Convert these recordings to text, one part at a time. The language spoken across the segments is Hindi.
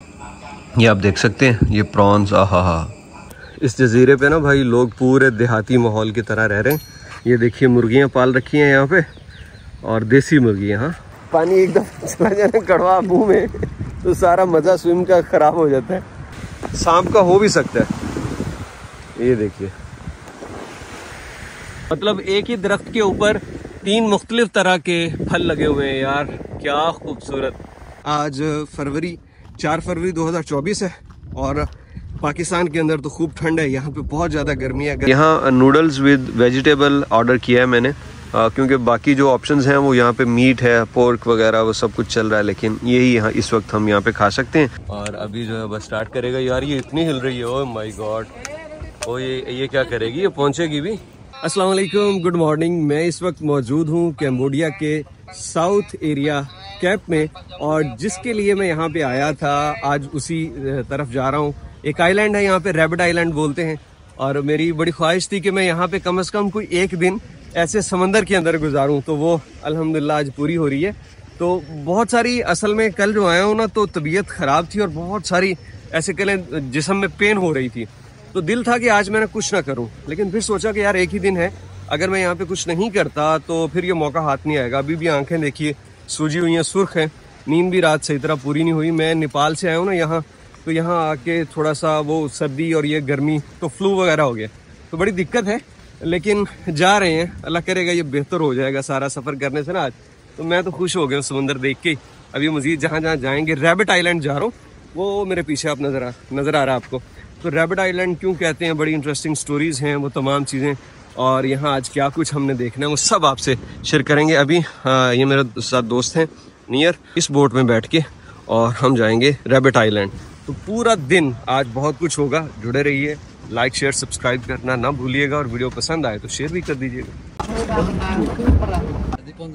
ये आप देख सकते हैं, ये प्रॉन्स, आहा हा। इस जजीरे पे ना भाई लोग पूरे देहाती माहौल की तरह रह रहे हैं। ये देखिए मुर्गियाँ पाल रखी हैं यहाँ पे, और देसी मुर्गियाँ। हाँ, पानी एकदम चला जाए कड़वा मुँह में तो सारा मज़ा स्विम का ख़राब हो जाता है। सांप का हो भी सकता है। ये देखिए, मतलब एक ही दरख्त के ऊपर 3 मुख्तलिफ तरह के फल लगे हुए हैं यार, क्या खूबसूरत। आज 4 फरवरी 2024 है और पाकिस्तान के अंदर तो खूब ठंड है, यहाँ पे बहुत ज़्यादा गर्मी है। यहाँ नूडल्स विद वेजिटेबल ऑर्डर किया है मैंने, क्योंकि बाकी जो ऑप्शंस हैं वो यहाँ पे मीट है, पोर्क वगैरह वो सब कुछ चल रहा है, लेकिन यही यहाँ इस वक्त हम यहाँ पे खा सकते हैं। और अभी जो है बस स्टार्ट करेगा। यार ये इतनी हिल रही है, ओह माय गॉड। ओ ये क्या करेगी, ये पहुँचेगी भी। अस्सलाम वालेकुम, गुड मॉर्निंग। मैं इस वक्त मौजूद हूँ कैम्बोडिया के साउथ एरिया कैंप में, और जिसके लिए मैं यहाँ पे आया था आज उसी तरफ जा रहा हूँ। एक आइलैंड है यहाँ पे, रैबिट आइलैंड बोलते हैं, और मेरी बड़ी ख्वाहिश थी कि मैं यहाँ पे कम से कम कोई एक दिन ऐसे समंदर के अंदर गुजारूँ, तो वो अल्हम्दुलिल्लाह आज पूरी हो रही है। तो बहुत सारी, असल में कल जो आया हूँ ना तो तबीयत ख़राब थी और बहुत सारी ऐसे कहें जिस्म में पेन हो रही थी, तो दिल था कि आज मैंने कुछ ना करूं, लेकिन फिर सोचा कि यार एक ही दिन है, अगर मैं यहाँ पे कुछ नहीं करता तो फिर ये मौका हाथ नहीं आएगा। अभी भी आंखें देखिए सूजी हुई हैं, सुर्ख हैं, नींद भी रात सही तरह पूरी नहीं हुई। मैं नेपाल से आया हूँ ना यहाँ, तो यहाँ आके थोड़ा सा वो सर्दी और ये गर्मी तो फ्लू वगैरह हो गया, तो बड़ी दिक्कत है, लेकिन जा रहे हैं। अल्लाह करेगा ये बेहतर हो जाएगा सारा सफ़र करने से ना आज। तो मैं तो खुश हो गया समुंदर देख के। अभी मज़ीद जहाँ जहाँ जाएंगे, रैबिट आइलैंड जा रहा हूँ, वो मेरे पीछे आप नज़र आ रहा है आपको। तो रैबिट आइलैंड क्यों कहते हैं, बड़ी इंटरेस्टिंग स्टोरीज़ हैं, वो तमाम चीज़ें, और यहाँ आज क्या कुछ हमने देखना है वो सब आपसे शेयर करेंगे। अभी ये मेरे साथ दोस्त हैं नियर, इस बोट में बैठ के और हम जाएंगे रैबिट आइलैंड। तो पूरा दिन आज बहुत कुछ होगा, जुड़े रहिए। लाइक शेयर सब्सक्राइब करना ना भूलिएगा, और वीडियो पसंद आए तो शेयर भी कर दीजिएगा।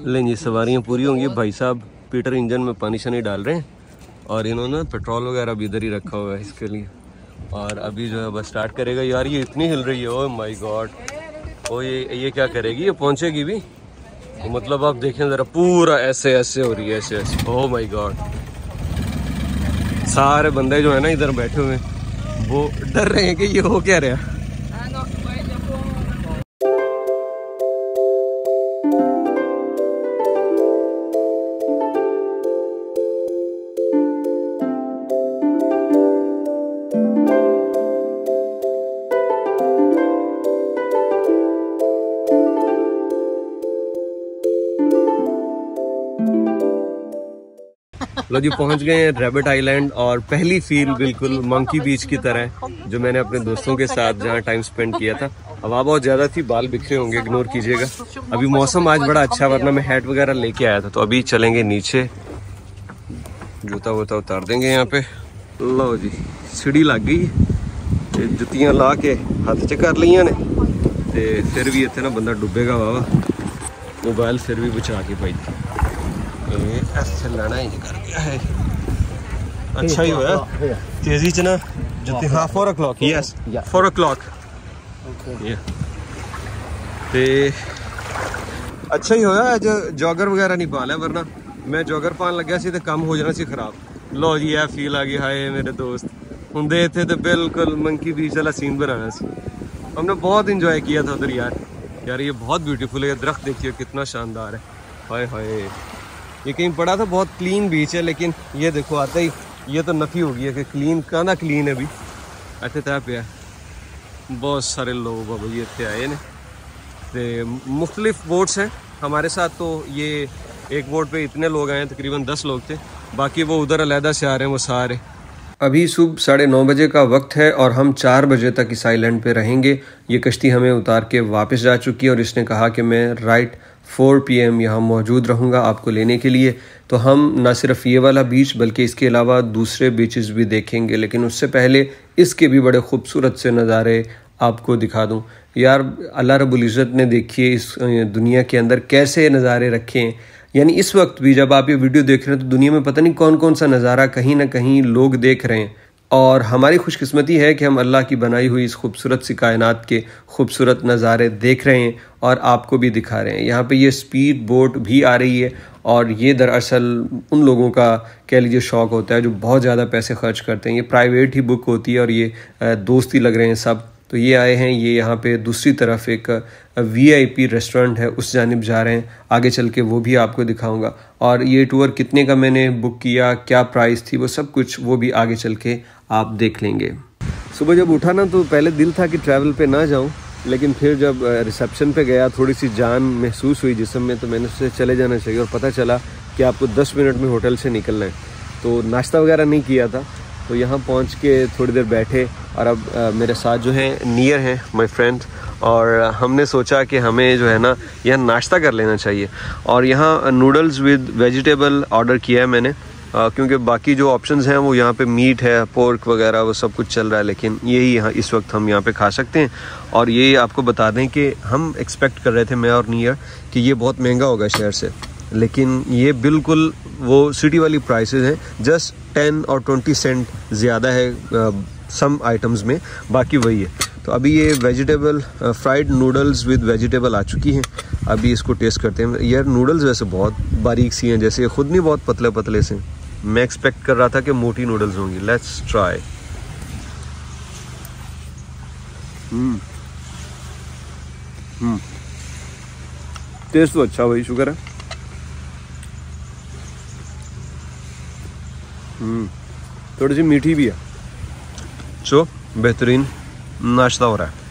लें जी, सवारियाँ पूरी होंगी। भाई साहब पीटर इंजन में पानी शानी डाल रहे हैं, और इन्होंने पेट्रोल वगैरह भी इधर ही रखा हुआ है इसके लिए। और अभी जो है बस स्टार्ट करेगा। यार ये इतनी हिल रही है, ओह माय गॉड। ओ ये क्या करेगी, ये पहुंचेगी भी। तो मतलब आप देखें ज़रा, पूरा ऐसे ऐसे हो रही है, ऐसे ऐसे। ओह माय गॉड, सारे बंदे जो है ना इधर बैठे हुए हैं वो डर रहे हैं कि ये हो क्या रहा है। लो जी, पहुंच गए हैं रैबिट आइलैंड, और पहली फील बिल्कुल मंकी बीच की तरह है जो मैंने अपने दोस्तों के साथ जहां टाइम स्पेंड किया था। हवा बहुत ज़्यादा थी, बाल बिखरे होंगे, इग्नोर कीजिएगा। अभी मौसम आज बड़ा अच्छा, वरना मैं हैट वगैरह लेके आया था। तो अभी चलेंगे नीचे, जूता वूता उतार देंगे यहाँ पे। लो जी, सीढ़ी लग गई, जुतियाँ ला के हाथ च कर लिया ने, तो फिर भी इतने ना बंदा डुबेगा वावा। मोबाइल फिर भी बचा के पाई ऐसे लेना ही कर गया है। अच्छा ही हुआ तेजी च ना जुत्ती। हाँ 4 o'clock, यस 4 o'clock। ते अच्छा ही होया अज जॉगर वगैरह नहीं पा लिया, वरना मैं जॉगर पान लग्या सी ते काम हो जाना सी खराब। लो जी, यह फील आ गई। हाय मेरे दोस्त होंदे थे तो बिल्कुल मंकी बीच वाला सीन बनाना सी। हमने बहुत इंजॉय किया था उधर यार ये बहुत ब्यूटीफुल है। दरख्त देखिए कितना शानदार है, हाय हाय। ये कहीं पड़ा था, बहुत क्लीन बीच है, लेकिन ये देखो आते ही ये तो नफी हो गई है कि क्लीन कहना क्लीन है भी। इतने तय पे बहुत सारे लोग बाबा जी इतने आए ने, तो मुख्तलिफ बोट्स हैं हमारे साथ। तो ये एक बोट पे इतने लोग आए हैं, तकरीबन 10 लोग थे, बाकी वो उधर अलहदा से आ रहे हैं वो सारे। अभी सुबह 9:30 बजे का वक्त है और हम 4 बजे तक इस आइलैंड पे रहेंगे। ये कश्ती हमें उतार के वापस जा चुकी है, और इसने कहा कि मैं राइट 4 PM यहाँ मौजूद रहूँगा आपको लेने के लिए। तो हम ना सिर्फ ये वाला बीच बल्कि इसके अलावा दूसरे बीचेस भी देखेंगे, लेकिन उससे पहले इसके भी बड़े खूबसूरत से नज़ारे आपको दिखा दूँ। यार अल्लाह रब्बुल इज़्ज़त ने देखिए इस दुनिया के अंदर कैसे नज़ारे रखे हैं। यानी इस वक्त भी जब आप ये वीडियो देख रहे हैं तो दुनिया में पता नहीं कौन कौन सा नज़ारा कहीं ना कहीं लोग देख रहे हैं, और हमारी खुशकिस्मती है कि हम अल्लाह की बनाई हुई इस खूबसूरत सी कायनात के खूबसूरत नज़ारे देख रहे हैं और आपको भी दिखा रहे हैं। यहाँ पे ये स्पीड बोट भी आ रही है और ये दरअसल उन लोगों का कह लीजिए शौक़ होता है जो बहुत ज़्यादा पैसे खर्च करते हैं। ये प्राइवेट ही बुक होती है और ये दोस्ती लग रहे हैं सब। तो ये आए हैं, ये यहाँ पे दूसरी तरफ एक VIP रेस्टोरेंट है, उस जानिब जा रहे हैं। आगे चल के वो भी आपको दिखाऊंगा। और ये टूर कितने का मैंने बुक किया, क्या प्राइस थी, वो सब कुछ वो भी आगे चल के आप देख लेंगे। सुबह जब उठा ना तो पहले दिल था कि ट्रैवल पे ना जाऊं, लेकिन फिर जब रिसेप्शन पे गया थोड़ी सी जान महसूस हुई जिस्म में, तो मैंने उससे चले जाना चाहिए। और पता चला कि आपको 10 मिनट में होटल से निकलना है। तो नाश्ता वगैरह नहीं किया था, तो यहाँ पहुँच के थोड़ी देर बैठे और अब मेरे साथ जो है नियर हैं माय फ्रेंड, और हमने सोचा कि हमें जो है ना यहाँ नाश्ता कर लेना चाहिए। और यहाँ नूडल्स विद वेजिटेबल ऑर्डर किया है मैंने, क्योंकि बाकी जो ऑप्शंस हैं वो यहाँ पे मीट है, पोर्क वगैरह वो सब कुछ चल रहा है, लेकिन यही यहाँ इस वक्त हम यहाँ पे खा सकते हैं। और ये आपको बता दें कि हम एक्सपेक्ट कर रहे थे, मैं और नियर, कि ये बहुत महंगा होगा शहर से, लेकिन ये बिल्कुल वो सिटी वाली प्राइसेस हैं। जस्ट 10 और 20 सेंट ज़्यादा है सम आइटम्स में, बाकी वही है। तो अभी ये vegetable fried noodles with vegetable आ चुकी हैं। अभी इसको टेस्ट करते हैं। यार नूडल्स वैसे बहुत बारीक सी हैं, जैसे खुद नहीं बहुत पतले पतले से। मैं एक्सपेक्ट कर रहा था कि मोटी नूडल्स होंगी। Let's try. टेस्ट तो अच्छा, वही शुक्र है। थोड़ी सी मीठी भी है। जो बेहतरीन नाश्ता हो रहा है।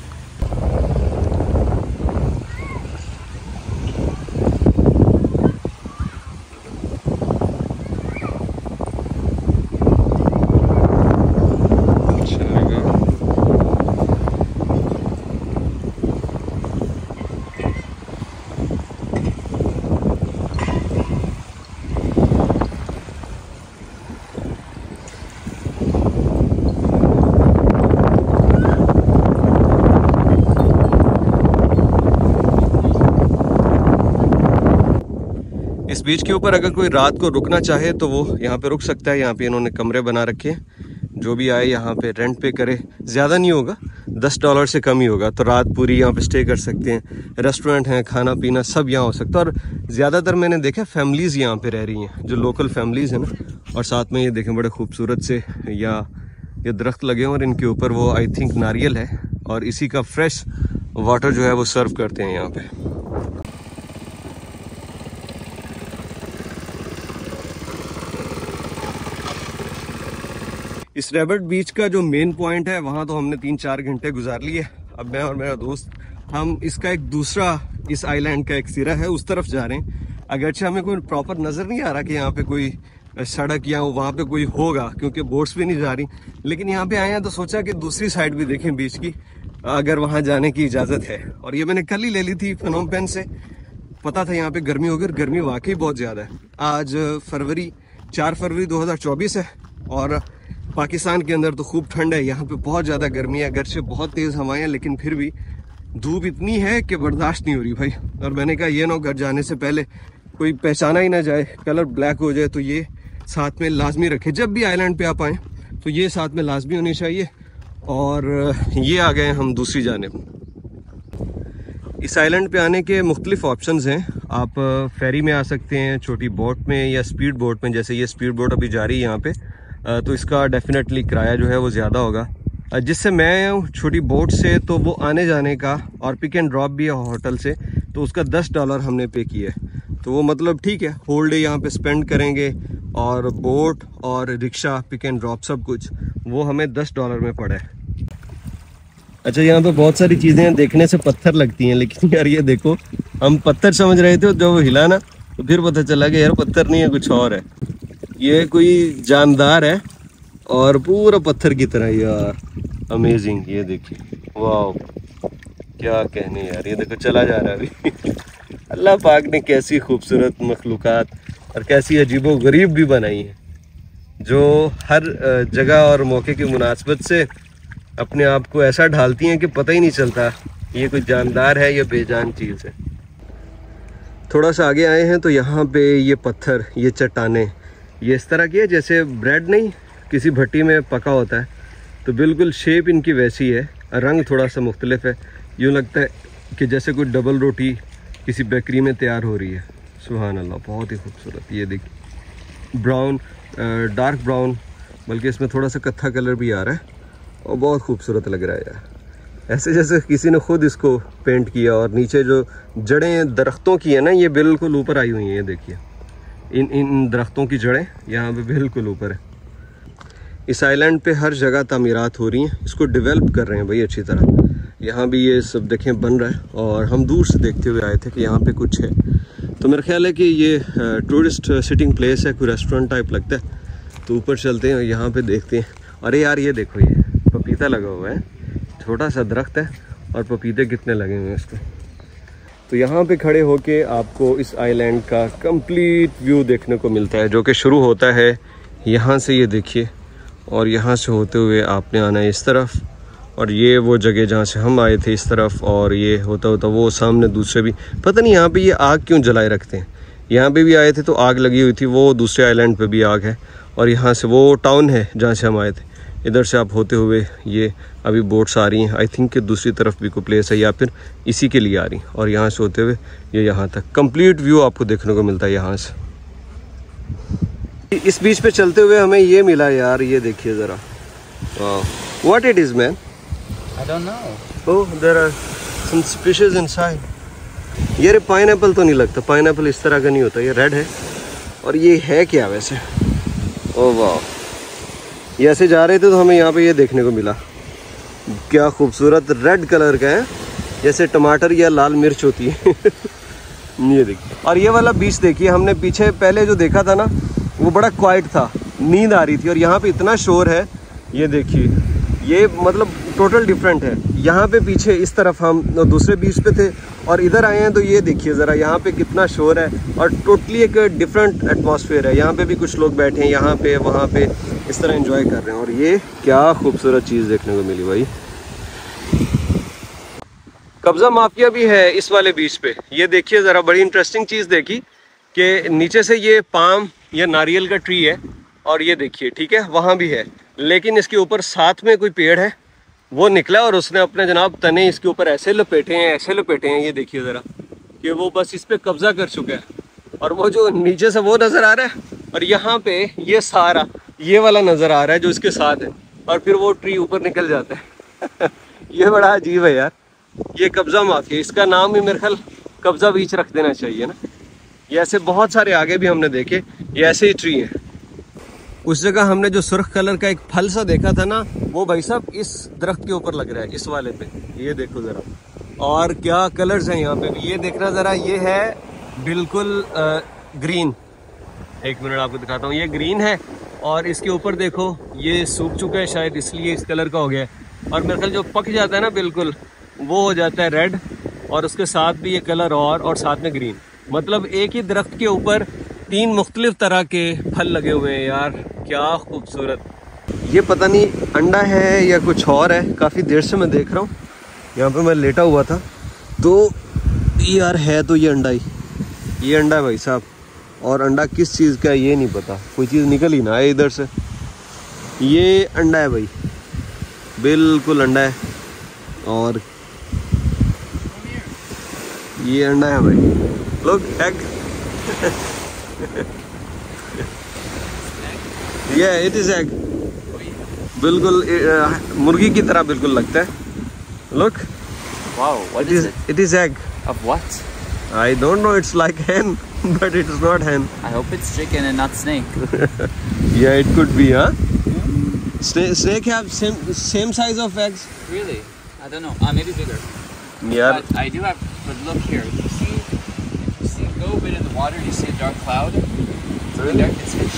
इस बीच के ऊपर अगर कोई रात को रुकना चाहे तो वो यहाँ पे रुक सकता है। यहाँ पे इन्होंने कमरे बना रखे हैं। जो भी आए यहाँ पे रेंट पे करे, ज़्यादा नहीं होगा, $10 से कम ही होगा, तो रात पूरी यहाँ पे स्टे कर सकते हैं। रेस्टोरेंट हैं, खाना पीना सब यहाँ हो सकता है। और ज़्यादातर मैंने देखा फैमिलीज़ यहाँ पे रह रही हैं, जो लोकल फैमिलीज़ हैं ना। और साथ में ये देखें बड़े खूबसूरत से ये दरख्त लगे हैं और इनके ऊपर वो आई थिंक नारियल है, और इसी का फ्रेश वाटर जो है वो सर्व करते हैं यहाँ पे। इस रैबिट बीच का जो मेन पॉइंट है वहाँ तो हमने 3-4 घंटे गुजार लिए। अब मैं और मेरा दोस्त हम इसका एक दूसरा, इस आइलैंड का एक सिरा है, उस तरफ जा रहे हैं। अगरचे हमें कोई प्रॉपर नज़र नहीं आ रहा कि यहाँ पे कोई सड़क या वहाँ पे कोई होगा, क्योंकि बोट्स भी नहीं जा रही। लेकिन यहाँ पे आए हैं तो सोचा कि दूसरी साइड भी देखें बीच की, अगर वहाँ जाने की इजाज़त है। और ये मैंने कल ही ले ली थी फनोम पेन से। पता था यहाँ पे गर्मी होगी, गर्मी वाकई बहुत ज़्यादा है। आज 4 फरवरी 2024 है और पाकिस्तान के अंदर तो खूब ठंड है। यहाँ पे बहुत ज़्यादा गर्मी है, अगरचे बहुत तेज़ हवाएं हैं, लेकिन फिर भी धूप इतनी है कि बर्दाश्त नहीं हो रही भाई। और मैंने कहा ये ना घर जाने से पहले कोई पहचाना ही ना जाए, कलर ब्लैक हो जाए, तो ये साथ में लाजमी रखे। जब भी आइलैंड पे आप आएँ तो ये साथ में लाजमी होनी चाहिए। और ये आ गए हम दूसरी जानिब। इस आइलैंड पे आने के मुख्तलिफ ऑप्शंस हैं। आप फेरी में आ सकते हैं, छोटी बोट में, या स्पीड बोट में। जैसे ये स्पीड बोट अभी जा रही है यहाँ पे, तो इसका डेफिनेटली किराया जो है वो ज़्यादा होगा। जिससे मैं हूँ छोटी बोट से, तो वो आने जाने का और पिक एंड ड्रॉप भी है होटल से, तो उसका $10 हमने पे किया है। तो वो मतलब ठीक है, होल डे यहाँ पे स्पेंड करेंगे, और बोट और रिक्शा, पिक एंड ड्रॉप सब कुछ वो हमें $10 में पड़ा है। अच्छा, यहाँ पे बहुत सारी चीज़ें देखने से पत्थर लगती हैं, लेकिन यार ये देखो, हम पत्थर समझ रहे थे, जब वो हिला ना तो फिर पता चला कि यार पत्थर नहीं है, कुछ और है। ये कोई जानदार है और पूरा पत्थर की तरह। यार अमेजिंग, ये देखिए, वाह क्या कहने यार। ये देखो चला जा रहा है अभी। अल्लाह पाक ने कैसी खूबसूरत मखलूक़ात और कैसी अजीबो गरीब भी बनाई है, जो हर जगह और मौके की मुनासबत से अपने आप को ऐसा ढालती हैं कि पता ही नहीं चलता ये कोई जानदार है या बेजान चीज़ है। थोड़ा सा आगे आए हैं तो यहाँ पे ये पत्थर, ये चट्टानें, ये इस तरह की है जैसे ब्रेड नहीं, किसी भट्टी में पका होता है तो बिल्कुल शेप इनकी वैसी है, रंग थोड़ा सा मुख्तलिफ है। यूँ लगता है कि जैसे कोई डबल रोटी किसी बेकरी में तैयार हो रही है। सुभान अल्लाह, बहुत ही खूबसूरत। ये देखिए ब्राउन, डार्क ब्राउन, बल्कि इसमें थोड़ा सा कत्था कलर भी आ रहा है और बहुत खूबसूरत लग रहा है यार। ऐसे जैसे किसी ने खुद इसको पेंट किया। और नीचे जो जड़ें दरख्तों की है ना, ये बिल्कुल ऊपर आई हुई हैं। ये देखिए इन दरख्तों की जड़ें यहाँ पे बिल्कुल ऊपर है। इस आइलैंड पे हर जगह तामीरात हो रही हैं, इसको डेवलप कर रहे हैं भाई अच्छी तरह। यहाँ भी ये सब देखें बन रहा है और हम दूर से देखते हुए आए थे कि यहाँ पे कुछ है। तो मेरा ख्याल है कि ये टूरिस्ट सिटिंग प्लेस है, कोई रेस्टोरेंट टाइप लगता है। तो ऊपर चलते हैं और यहाँ पे देखते हैं। अरे यार ये देखो, ये पपीता लगा हुआ है, छोटा सा दरख्त है और पपीते कितने लगे हुए हैं इसको। तो यहाँ पे खड़े होके आपको इस आइलैंड का कंप्लीट व्यू देखने को मिलता है, जो कि शुरू होता है यहाँ से, ये देखिए, और यहाँ से होते हुए आपने आना है इस तरफ, और ये वो जगह जहाँ से हम आए थे इस तरफ, और ये होता होता वो सामने दूसरे भी। पता नहीं यहाँ पे ये आग क्यों जलाए रखते हैं। यहाँ पे भी आए थे तो आग लगी हुई थी, वो दूसरे आइलैंड पे भी आग है। और यहाँ से वो टाउन है जहाँ से हम आए थे, इधर से आप होते हुए ये अभी बोट्स आ रही हैं। आई थिंक कि दूसरी तरफ भी कोई प्लेस है या फिर इसी के लिए आ रही, और यहाँ से होते हुए ये यहाँ तक कंप्लीट व्यू आपको देखने को मिलता है यहाँ से। इस बीच पे चलते हुए हमें ये मिला यार, ये देखिए ज़रा, what it is man, I don't know. Oh, there are some species inside. ये पाइनएप्पल तो नहीं लगता, पाइनएप्पल इस तरह का नहीं होता, ये रेड है। और ये है क्या वैसे, ओह वाह। ये ऐसे जा रहे थे तो हमें यहाँ पे ये देखने को मिला, क्या खूबसूरत रेड कलर का है, जैसे टमाटर या लाल मिर्च होती है। ये देखिए, और ये वाला बीच देखिए, हमने पीछे पहले जो देखा था ना वो बड़ा क्वाइट था, नींद आ रही थी, और यहाँ पे इतना शोर है। ये देखिए, ये मतलब टोटल डिफरेंट है। यहाँ पे पीछे इस तरफ हम दूसरे बीच पे थे और इधर आए हैं तो ये देखिए ज़रा, यहाँ पे कितना शोर है और टोटली एक डिफरेंट एटमॉस्फेयर है। यहाँ पे भी कुछ लोग बैठे हैं, यहाँ पे वहाँ पे इस तरह एंजॉय कर रहे हैं। और ये क्या खूबसूरत चीज़ देखने को मिली भाई। कब्जा माफिया भी है इस वाले बीच पे। ये देखिए ज़रा, बड़ी इंटरेस्टिंग चीज़ देखी कि नीचे से ये पाम या नारियल का ट्री है, और ये देखिए ठीक है वहाँ भी है, लेकिन इसके ऊपर साथ में कोई पेड़ है, वो निकला और उसने अपने जनाब तने इसके ऊपर ऐसे लपेटे हैं, ऐसे लपेटे हैं। ये देखिए ज़रा कि वो बस इस पे कब्जा कर चुका है। और वो जो नीचे से वो नज़र आ रहा है, और यहाँ पे ये सारा ये वाला नज़र आ रहा है जो इसके साथ है, और फिर वो ट्री ऊपर निकल जाता है। ये बड़ा अजीब है यार, ये कब्जा माफिया, इसका नाम ही मेरे ख्याल कब्जा बीच रख देना चाहिए ना। ये ऐसे बहुत सारे आगे भी हमने देखे, ये ऐसे ही ट्री हैं। उस जगह हमने जो सुर्ख कलर का एक फल सा देखा था ना, वो भाई साहब इस दरख्त के ऊपर लग रहा है, इस वाले पे। ये देखो ज़रा, और क्या कलर्स हैं यहाँ पे भी। ये देखना ज़रा, ये है बिल्कुल ग्रीन। एक मिनट आपको दिखाता हूँ, ये ग्रीन है, और इसके ऊपर देखो ये सूख चुका है, शायद इसलिए इस कलर का हो गया है। और मेरे ख्याल जो पक जाता है ना बिल्कुल, वो हो जाता है रेड, और उसके साथ भी ये कलर और साथ में ग्रीन। मतलब एक ही दरख्त के ऊपर 3 मुख्तलिफ तरह के फल लगे हुए हैं यार, क्या खूबसूरत। ये पता नहीं अंडा है या कुछ और है, काफ़ी देर से मैं देख रहा हूँ। यहाँ पे मैं लेटा हुआ था तो यार है तो ये अंडा ही, ये अंडा है भाई साहब। और अंडा किस चीज़ का है ये नहीं पता, कोई चीज़ निकल ही ना आए इधर से। ये अंडा है भाई, बिल्कुल अंडा है, और ये अंडा है भाई, लोग एग। ये इट इज एग, बिल्कुल मुर्गी की तरह बिल्कुल लगता है। Look, Wow, what is it? It is egg. Of what? I don't know, it's like hen, but it is not hen. I hope it's chicken and not snake. Yeah, it could be, huh? Snake have same size of eggs. Really? I don't know. Maybe bigger. Yeah. But I do have. But look here. If you see, go a bit in the water. You see a dark cloud. Really? There, it's fish.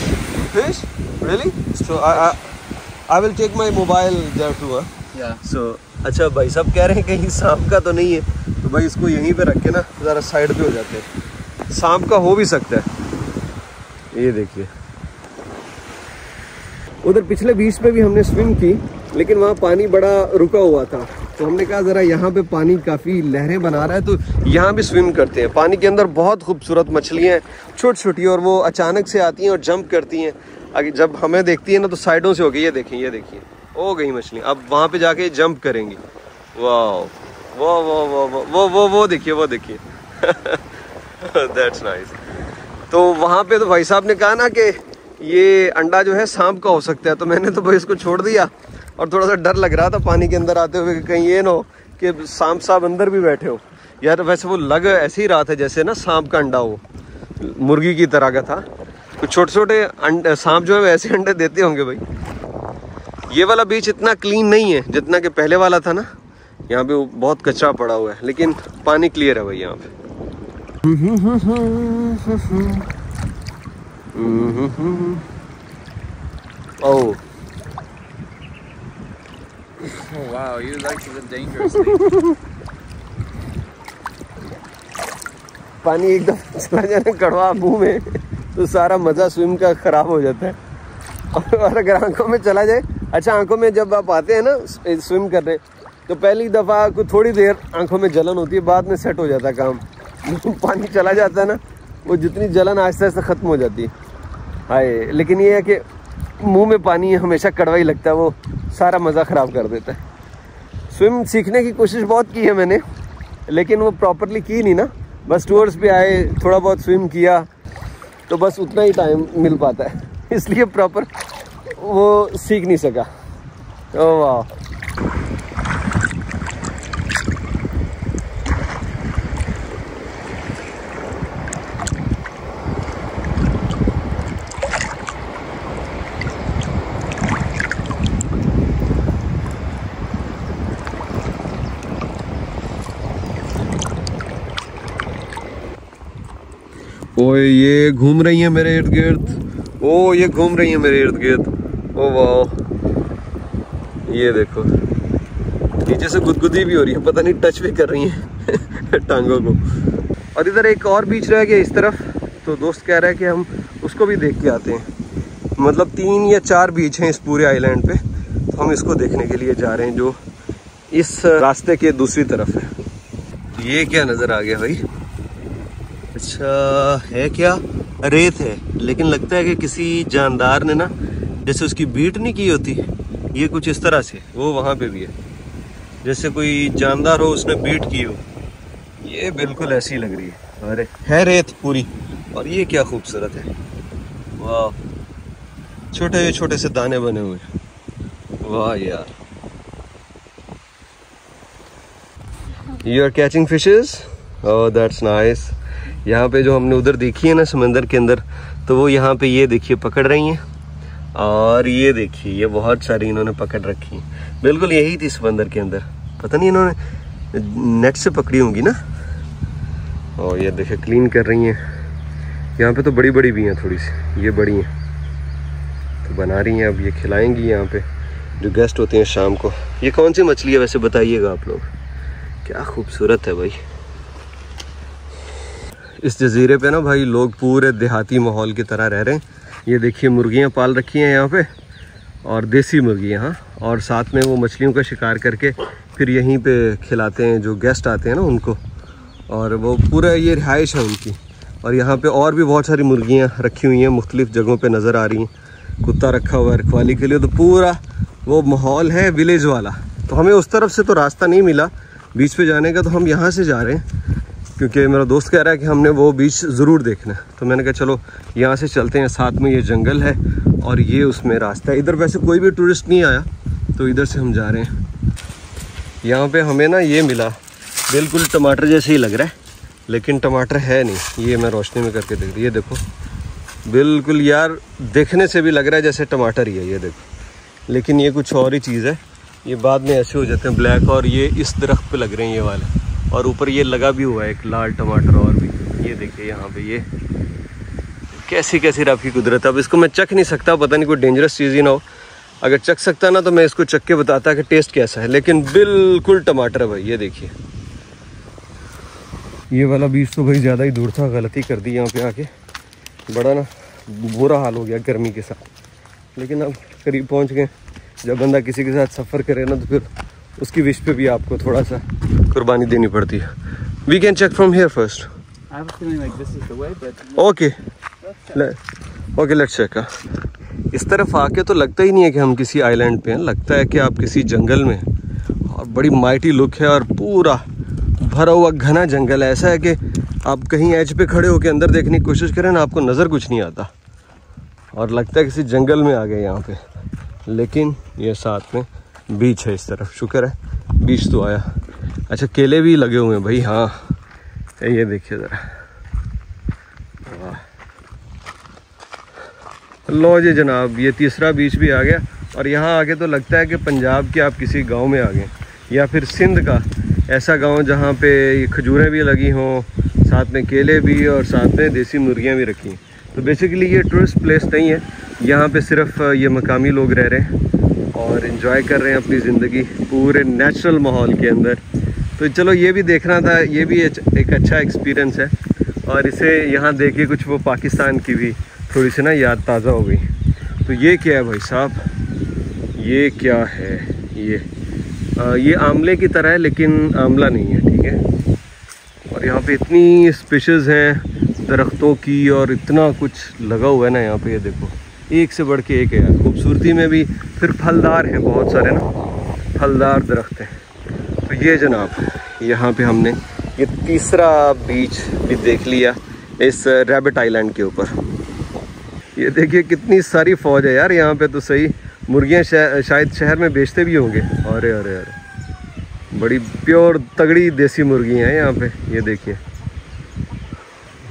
Fish? Really? So I will take my mobile there too, huh? Yeah. So अच्छा भाई साहब कह रहे हैं कहीं सांप का तो नहीं है, तो भाई इसको यहीं पे रख के ना ज़रा साइड पे हो जाते हैं। सांप का हो भी सकता है। ये देखिए, उधर पिछले बीच पे भी हमने स्विम की, लेकिन वहाँ पानी बड़ा रुका हुआ था, तो हमने कहा ज़रा यहाँ पे पानी काफ़ी लहरें बना रहा है तो यहाँ भी स्विम करते हैं। पानी के अंदर बहुत खूबसूरत मछलियाँ हैं, छोटी छोटी, और वो अचानक से आती हैं और जंप करती हैं। आगे जब हमें देखती है ना तो साइडों से हो गई, ये देखिए हो गई मछलियाँ। अब वहाँ पे जाके जंप करेंगी। वाह वो देखिए दैट्स नाइस। तो वहाँ पे तो भाई साहब ने कहा ना कि ये अंडा जो है सांप का हो सकता है, तो मैंने तो भाई इसको छोड़ दिया। और थोड़ा सा डर लग रहा था पानी के अंदर आते हुए कि कहीं ये ना हो कि सांप साहब अंदर भी बैठे हो। यार वैसे वो लग ऐसे ही रहा था जैसे ना सांप का अंडा हो, मुर्गी की तरह का था। तो छोटे छोटे सांप जो है वैसे अंडे देते होंगे भाई। ये वाला बीच इतना क्लीन नहीं है जितना कि पहले वाला था ना, यहाँ पे बहुत कचरा पड़ा हुआ है, लेकिन पानी क्लियर है भाई यहाँ पे। ओह Oh wow, you like the dangerous thing. पानी एकदम चला जाए कड़वा मुंह में तो सारा मज़ा स्विम का ख़राब हो जाता है। और अगर आंखों में चला जाए, अच्छा आंखों में जब आप आते हैं ना स्विम करने, तो पहली दफ़ा को थोड़ी देर आंखों में जलन होती है, बाद में सेट हो जाता है काम। पानी चला जाता है ना, वो जितनी जलन आहिस्ता आहिस्ता ख़त्म हो जाती है। हाय, लेकिन ये है कि मुंह में पानी हमेशा कड़वा ही लगता है, वो सारा मज़ा ख़राब कर देता है। स्विम सीखने की कोशिश बहुत की है मैंने, लेकिन वो प्रॉपरली की नहीं ना। बस टूर्स पे आए, थोड़ा बहुत स्विम किया, तो बस उतना ही टाइम मिल पाता है, इसलिए प्रॉपर वो सीख नहीं सका। ओह वाह, ओए ये घूम रही है मेरे इर्द गिर्द। ओ ये घूम रही है मेरे इर्द गिर्द। ओ वाह, ये देखो नीचे से गुदगुदी भी हो रही है, पता नहीं टच भी कर रही है टांगों को। और इधर एक और बीच रह गया इस तरफ, तो दोस्त कह रहा है कि हम उसको भी देख के आते हैं। मतलब 3 या 4 बीच हैं इस पूरे आइलैंड पे, तो हम इसको देखने के लिए जा रहे हैं जो इस रास्ते के दूसरी तरफ है। ये क्या नज़र आ गया भाई? अच्छा है क्या? रेत है, लेकिन लगता है कि किसी जानदार ने ना जैसे उसकी बीट नहीं की होती, ये कुछ इस तरह से। वो वहाँ पे भी है जैसे कोई जानदार हो उसने बीट की हो, ये बिल्कुल ऐसी लग रही है। अरे है रेत पूरी, और ये क्या खूबसूरत है। वाह, छोटे छोटे से दाने बने हुए, वाह यार। You are catching fishes? Oh that's nice. यहाँ पे जो हमने उधर देखी है ना समंदर के अंदर, तो वो यहाँ पे ये देखिए पकड़ रही हैं, और ये देखिए ये बहुत सारी इन्होंने पकड़ रखी हैं। बिल्कुल यही थी समंदर के अंदर, पता नहीं इन्होंने नेट से पकड़ी होंगी ना। और ये देखिए क्लीन कर रही हैं। यहाँ पे तो बड़ी बड़ी भी हैं, थोड़ी सी ये बड़ी हैं, तो बना रही हैं। अब ये खिलाएंगी यहाँ पे जो गेस्ट होते हैं शाम को। ये कौन सी मछली है वैसे बताइएगा आप लोग? क्या खूबसूरत है भाई। इस जजीरे पे ना भाई लोग पूरे देहाती माहौल की तरह रह रहे हैं। ये देखिए मुर्गियाँ पाल रखी हैं यहाँ पे, और देसी मुर्गियाँ, हाँ, और साथ में वो मछलियों का शिकार करके फिर यहीं पे खिलाते हैं जो गेस्ट आते हैं ना उनको। और वो पूरा ये रिहाइश है उनकी। और यहाँ पे और भी बहुत सारी मुर्गियाँ रखी हुई हैं, मुख्तलिफ़ जगहों पे नज़र आ रही हैं। कुत्ता रखा हुआ है रखवाली के लिए, तो पूरा वो माहौल है विलेज वाला। तो हमें उस तरफ से तो रास्ता नहीं मिला बीच पे जाने का, तो हम यहाँ से जा रहे हैं क्योंकि मेरा दोस्त कह रहा है कि हमने वो बीच ज़रूर देखना है। तो मैंने कहा चलो यहाँ से चलते हैं, साथ में ये जंगल है और ये उसमें रास्ता है। इधर वैसे कोई भी टूरिस्ट नहीं आया, तो इधर से हम जा रहे हैं। यहाँ पे हमें ना ये मिला, बिल्कुल टमाटर जैसे ही लग रहा है, लेकिन टमाटर है नहीं। ये मैं रोशनी में करके देख रही, ये देखो बिल्कुल यार देखने से भी लग रहा है जैसे टमाटर ही है, ये देखो। लेकिन ये कुछ और ही चीज़ है, ये बाद में ऐसे हो जाते हैं ब्लैक। और ये इस दरख्त पे लग रहे हैं ये वाले, और ऊपर ये लगा भी हुआ है एक लाल टमाटर और भी। ये देखिए यहाँ पे ये कैसी कैसी रब की कुदरत है। अब इसको मैं चख नहीं सकता, पता नहीं कोई डेंजरस चीज़ ही ना हो। अगर चख सकता ना तो मैं इसको चख के बताता कि टेस्ट कैसा है, लेकिन बिल्कुल टमाटर है भाई। ये देखिए ये वाला बीज तो भाई ज़्यादा ही दूर था, गलती कर दी यहाँ पे आके, बड़ा ना बुरा हाल हो गया गर्मी के साथ। लेकिन अब करीब पहुँच गए। जब बंदा किसी के साथ सफ़र करे ना तो फिर उसकी विश पे भी आपको थोड़ा सा कुर्बानी देनी पड़ती है। We can check from here first. Okay okay, let's check. इस तरफ आके तो लगता ही नहीं है कि हम किसी आइलैंड पे हैं, लगता है कि आप किसी जंगल में, और बड़ी माइटी लुक है और पूरा भरा हुआ घना जंगल है। ऐसा है कि आप कहीं एज पे खड़े होकर अंदर देखने की कोशिश करें ना, आपको नज़र कुछ नहीं आता और लगता है किसी जंगल में आ गए यहाँ पे। लेकिन ये साथ में बीच है इस तरफ, शुक्र है बीच तो आया। अच्छा, केले भी लगे हुए हैं भाई। हाँ, ये देखिए ज़रा, लो जी जनाब, ये तीसरा बीच भी आ गया। और यहाँ आके तो लगता है कि पंजाब के आप किसी गांव में आ गए, या फिर सिंध का ऐसा गांव जहाँ पे खजूरें भी लगी हों, साथ में केले भी और साथ में देसी मुर्गियाँ भी रखी हैं। तो बेसिकली ये टूरिस्ट प्लेस नहीं है, यहाँ पे सिर्फ ये मकामी लोग रह रहे हैं और इन्जॉय कर रहे हैं अपनी ज़िंदगी पूरे नेचुरल माहौल के अंदर। तो चलो, ये भी देखना था, ये भी एक अच्छा एक्सपीरियंस है। और इसे यहाँ देख के कुछ वो पाकिस्तान की भी थोड़ी सी ना याद ताज़ा हो गई। तो ये क्या है भाई साहब, ये क्या है? ये आमले की तरह है लेकिन आमला नहीं है, ठीक है। और यहाँ पे इतनी स्पीशीज़ हैं दरख्तों की और इतना कुछ लगा हुआ है ना यहाँ पे, ये देखो, एक से बढ़ के एक है यार। खूबसूरती में भी फिर फलदार हैं बहुत सारे ना, फलदार दरख्त हैं। तो ये जनाब, यहाँ पे हमने ये तीसरा बीच भी देख लिया इस रैबिट आइलैंड के ऊपर। ये देखिए कितनी सारी फ़ौज है यार यहाँ पे। तो सही, मुर्गियाँ शायद शहर में बेचते भी होंगे। अरे अरे अरे, बड़ी प्योर तगड़ी देसी मुर्गियाँ हैं यहाँ पे। ये देखिए,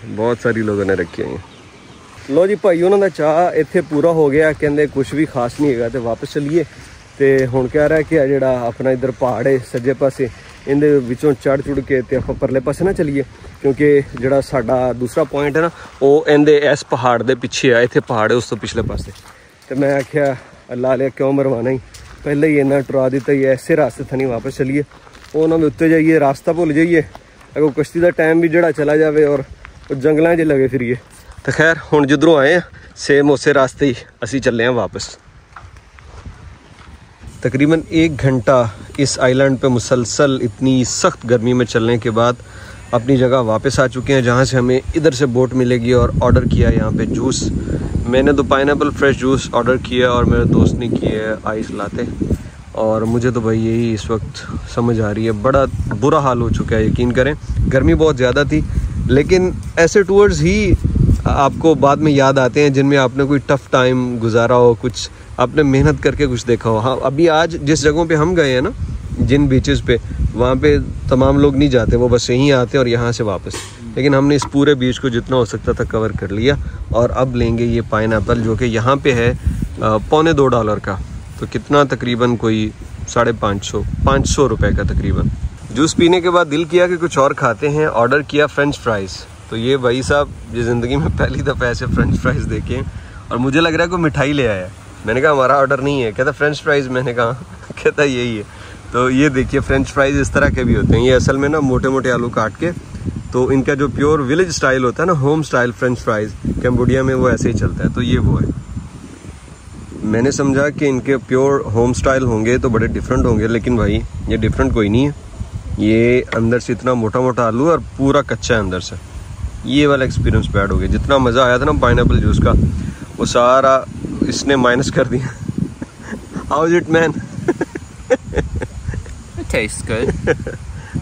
बहुत सारी लोगों ने रखी हैं। लो जी भाई, उन्होंने चाह इत्थे पूरा हो गया, कहते कुछ भी खास नहीं है, तो वापस चलिए। तो हुण कह रहा है कि जिहड़ा अपना इधर पहाड़ है सज्जे पासे, इहदे विचों चढ़ चुड़ के ते आपां परले पासे ना चलीए, क्योंकि जिहड़ा साडा दूसरा पॉइंट है ना, वो इहदे इस पहाड़ दे पिछे है। इत्थे पहाड़ है उस तो पिछले पासे। तो मैं आख्या अल्लाह लिया क्यों मरवाना ही, पहले ही इन्ना टुरा दिता ही, ऐसे रास्ते थनी वापस चलीए। उन्होंने उत्ते जाइए, रास्ता भुल जाइए, अगर कश्ती का टाइम भी जिहड़ा चला जाए और जंगलों 'च लगे फिरिए। तो खैर, हुण जिधरों आए हैं सेम उस रास्ते ही असी चले हैं वापस। तकरीबन 1 घंटा इस आइलैंड पे मुसलसल इतनी सख्त गर्मी में चलने के बाद अपनी जगह वापस आ चुके हैं, जहाँ से हमें इधर से बोट मिलेगी। और ऑर्डर किया यहाँ पे जूस। मैंने तो पाइनएप्पल फ्रेश जूस ऑर्डर किया और मेरे दोस्त ने किए आइस लाते। और मुझे तो भाई यही इस वक्त समझ आ रही है, बड़ा बुरा हाल हो चुका है, यकीन करें। गर्मी बहुत ज़्यादा थी, लेकिन ऐसे टूर्स ही आपको बाद में याद आते हैं जिनमें आपने कोई टफ़ टाइम गुजारा हो, कुछ आपने मेहनत करके कुछ देखा हो। हाँ, अभी आज जिस जगहों पे हम गए हैं ना, जिन बीचेस पे, वहाँ पे तमाम लोग नहीं जाते, वो बस यहीं आते और यहाँ से वापस। लेकिन हमने इस पूरे बीच को जितना हो सकता था कवर कर लिया। और अब लेंगे ये पाइनएप्पल, जो कि यहाँ पे है $2.25 का। तो कितना, तकरीबन कोई 550 रुपये का तकरीबन। जूस पीने के बाद दिल किया कि कुछ और खाते हैं। ऑर्डर किया फ्रेंच फ्राइज़। तो ये भाई साहब, ये ज़िंदगी में पहली दफ़ा ऐसे फ्रेंच फ्राइज़ देखे हैं। और मुझे लग रहा है कोई मिठाई ले आया। मैंने कहा हमारा ऑर्डर नहीं है, कहता फ्रेंच फ्राइज़। मैंने कहा, कहता यही है। तो ये देखिए, फ्रेंच फ्राइज़ इस तरह के भी होते हैं। ये असल में ना मोटे मोटे आलू काट के, तो इनका जो प्योर विलेज स्टाइल होता है ना, home style French fries, Cambodia में वो ऐसे ही चलता है। तो ये वो है। मैंने समझा कि इनके प्योर होम स्टाइल होंगे तो बड़े डिफरेंट होंगे, लेकिन भाई ये डिफरेंट कोई नहीं है। ये अंदर से इतना मोटा मोटा आलू और पूरा कच्चा है अंदर से। ये वाला एक्सपीरियंस बैड हो गया। जितना मज़ा आया था ना पाइनएप्पल जूस का, वो सारा इसने माइनस कर दिया। How is it man? It tastes good.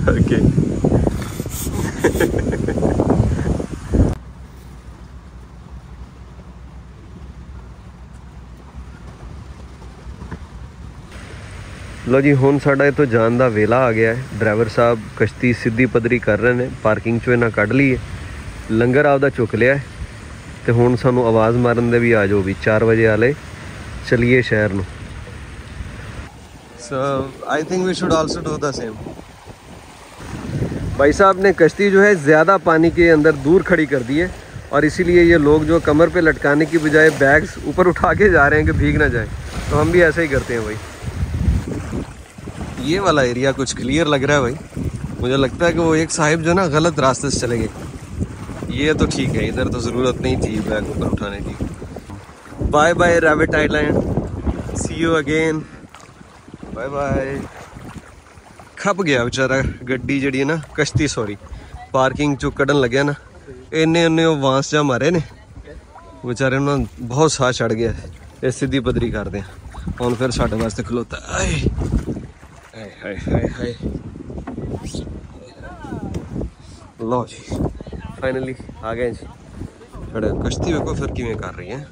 Okay. लो जी, हुण साडा इत्थों जान दा वेला आ गया है। ड्राइवर साहब कश्ती सीधी पदरी कर रहे हैं, पार्किंग चों इन्हां कढ ली है, लंगर आपदा चुक लिया है। तो हुण सानू आवाज़ मारन दे भी आ जाओ भी 4 बजे वाले, चलिए शहर नूं। So I think we should also do the same. भाई साहब ने कश्ती जो है ज़्यादा पानी के अंदर दूर खड़ी कर दी है, और इसीलिए ये लोग जो कमर पे लटकाने की बजाय बैग्स ऊपर उठा के जा रहे हैं कि भीग ना जाए। तो हम भी ऐसा ही करते हैं भाई। ये वाला एरिया कुछ क्लियर लग रहा है भाई। मुझे लगता है कि वो एक साहिब जो ना गलत रास्ते से चले गए। ये तो ठीक है, इधर तो ज़रूरत नहीं थी बैग ऊपर उठाने की। Bye bye rabbit island, see you again, bye bye. खप गया बेचारा गड्डी जी है ना, कश्ती सॉरी, पार्किंग चो कढ़न लग्या ना, इन्ने उन्ने वांस जा मारे ने बेचारे, उन्होंने बहुत साह चढ़ गया। ये सीधी पदरी कर दें हम फिर साढ़े वास्ते खलोता। आए हाय हाय हाय हाय, लो जी फाइनली आ गए जी। बड़े कश्ती वेखो फिर किवें कर रही है,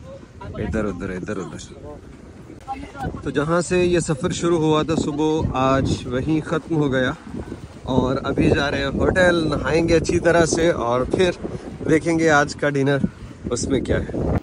इधर उधर इधर उधर। तो जहाँ से ये सफ़र शुरू हुआ था सुबह, आज वहीं ख़त्म हो गया और अभी जा रहे हैं होटल, नहाएंगे अच्छी तरह से और फिर देखेंगे आज का डिनर उसमें क्या है।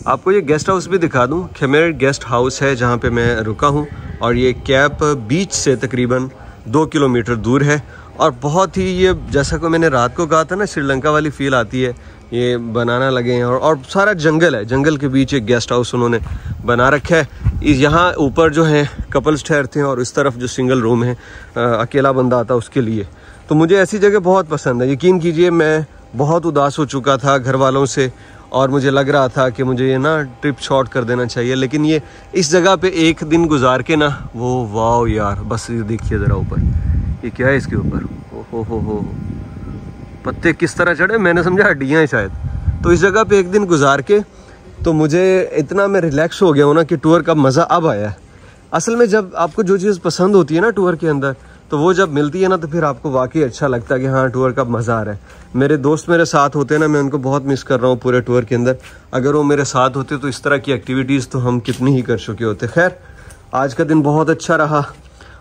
आपको ये गेस्ट हाउस भी दिखा दूं, खमेर गेस्ट हाउस है जहाँ पे मैं रुका हूँ और ये कैप बीच से तकरीबन 2 किलोमीटर दूर है और बहुत ही ये, जैसा कि मैंने रात को कहा था ना, श्रीलंका वाली फील आती है। ये बनाना लगे हैं और सारा जंगल है, जंगल के बीच एक गेस्ट हाउस उन्होंने बना रखा है। यहाँ ऊपर जो है कपल्स ठहरते हैं और इस तरफ जो सिंगल रूम है अकेला बंदा आता है उसके लिए। तो मुझे ऐसी जगह बहुत पसंद है। यकीन कीजिए मैं बहुत उदास हो चुका था घर वालों से और मुझे लग रहा था कि मुझे ये ना ट्रिप शॉर्ट कर देना चाहिए, लेकिन ये इस जगह पे एक दिन गुजार के ना, वो वाह यार, बस ये देखिए ज़रा ऊपर, ये क्या है इसके ऊपर, हो पत्ते किस तरह चढ़े, मैंने समझा हड्डियाँ हैं शायद। तो इस जगह पे एक दिन गुजार के तो मुझे इतना मैं रिलैक्स हो गया हूँ ना कि टूर का मज़ा अब आया है। असल में जब आपको जो चीज़ पसंद होती है ना टूर के अंदर, तो वो जब मिलती है ना तो फिर आपको वाकई अच्छा लगता है कि हाँ टूर का मज़ा आ रहा है। मेरे दोस्त मेरे साथ होते हैं ना, मैं उनको बहुत मिस कर रहा हूँ पूरे टूर के अंदर। अगर वो मेरे साथ होते तो इस तरह की एक्टिविटीज़ तो हम कितनी ही कर चुके होते। खैर आज का दिन बहुत अच्छा रहा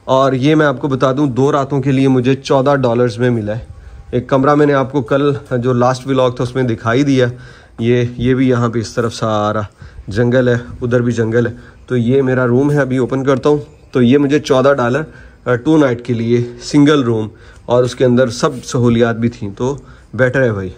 और ये मैं आपको बता दूँ 2 रातों के लिए मुझे $14 में मिला है। एक कमरा मैंने आपको कल जो लास्ट व्लॉग था उसमें दिखाई दिया, ये भी यहाँ पे इस तरफ सारा जंगल है, उधर भी जंगल है। तो ये मेरा रूम है, अभी ओपन करता हूँ। तो ये मुझे $14 2 नाइट के लिए, सिंगल रूम, और उसके अंदर सब सहूलियात भी थी, तो बेटर है भाई।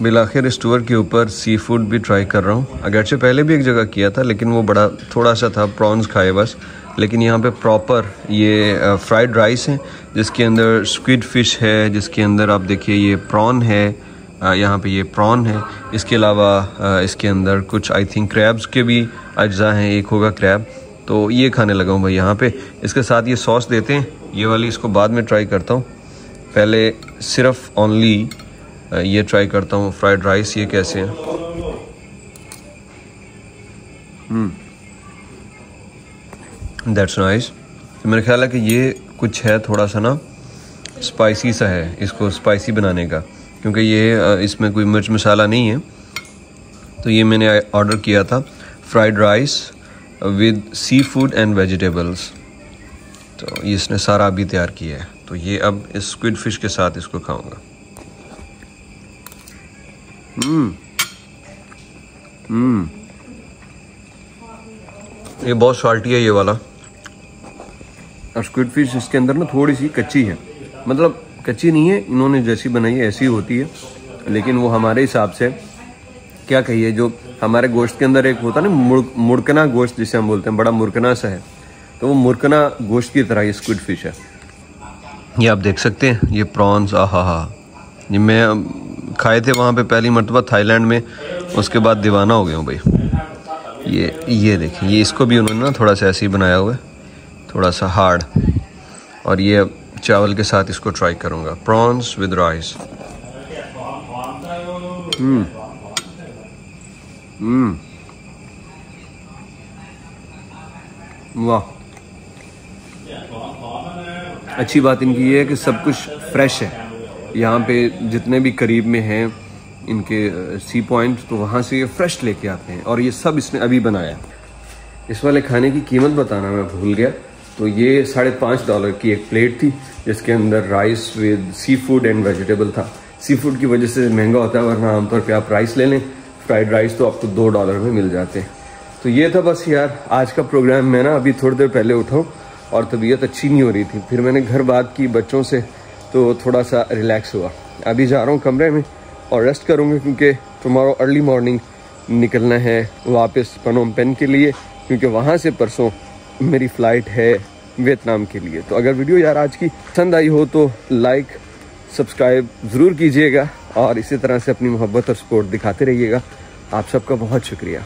बिलाखिर इस टूर के ऊपर सी फूड भी ट्राई कर रहा हूँ। अगरचे पहले भी एक जगह किया था लेकिन वो बड़ा थोड़ा सा था, प्रॉन्स खाए बस। लेकिन यहाँ पे प्रॉपर ये फ्राइड राइस है जिसके अंदर स्क्विड फ़िश है, जिसके अंदर आप देखिए ये प्रॉन है, यहाँ पे ये प्रॉन है। इसके अलावा इसके अंदर कुछ आई थिंक क्रैब्स के भी अज्जा हैं, एक होगा क्रैब। तो ये खाने लगा हूँ भाई यहाँ पे। इसके साथ ये सॉस देते हैं, ये वाली, इसको बाद में ट्राई करता हूँ। पहले सिर्फ ओनली ये ट्राई करता हूँ फ्राइड राइस, ये कैसे हैं। That's nice. तो मेरा ख्याल है कि ये कुछ है थोड़ा सा ना स्पाइसी सा है, इसको स्पाइसी बनाने का, क्योंकि ये इसमें कोई मिर्च मसाला नहीं है। तो ये मैंने ऑर्डर किया था fried rice with sea food and vegetables. तो इसने सारा अभी तैयार किया है। तो ये अब इस स्क्विड फिश के साथ इसको खाऊंगा। ये बहुत सॉल्टी है ये वाला। और स्क्विड फिश इसके अंदर ना थोड़ी सी कच्ची है, मतलब कच्ची नहीं है, इन्होंने जैसी बनाई है ऐसी होती है, लेकिन वो हमारे हिसाब से क्या कहिए, जो हमारे गोश्त के अंदर एक होता है ना मुड़कना गोश्त जिसे हम बोलते हैं, बड़ा मुड़कना सा है, तो वो मुड़कना गोश्त की तरह ये स्क्विड फिश है। ये आप देख सकते हैं, ये प्रॉन्स, आहा, ये मैं खाए थे वहाँ पे पहली मरतबा थाईलैंड में, उसके बाद दीवाना हो गया हूँ भाई। ये देखें, ये इसको भी उन्होंने ना थोड़ा सा ऐसे ही बनाया हुआ है, थोड़ा सा हार्ड। और ये चावल के साथ इसको ट्राई करूँगा, प्रॉन्स विद राइस। वाह, अच्छी बात इनकी ये है कि सब कुछ फ्रेश है। यहाँ पे जितने भी करीब में हैं इनके सी पॉइंट, तो वहाँ से ये फ्रेश लेके आते हैं, और ये सब इसने अभी बनाया। इस वाले खाने की कीमत बताना मैं भूल गया। तो ये $5.5 की एक प्लेट थी, जिसके अंदर rice with sea food and vegetable था। सी फूड की वजह से महंगा होता है, वरना आमतौर पे आप राइस ले लें, फ्राइड राइस तो आपको $2 में मिल जाते हैं। तो ये था बस यार आज का प्रोग्राम। मैं ना अभी थोड़ी देर पहले उठा और तबीयत अच्छी नहीं हो रही थी, फिर मैंने घर बात की बच्चों से, तो थोड़ा सा रिलैक्स हुआ। अभी जा रहा हूँ कमरे में और रेस्ट करूँगा, क्योंकि टुमारो अर्ली मॉर्निंग निकलना है वापस पनोम पेन के लिए, क्योंकि वहाँ से परसों मेरी फ़्लाइट है वियतनाम के लिए। तो अगर वीडियो यार आज की पसंद आई हो तो लाइक सब्सक्राइब ज़रूर कीजिएगा और इसी तरह से अपनी मोहब्बत और सपोर्ट दिखाते रहिएगा। आप सबका बहुत शुक्रिया।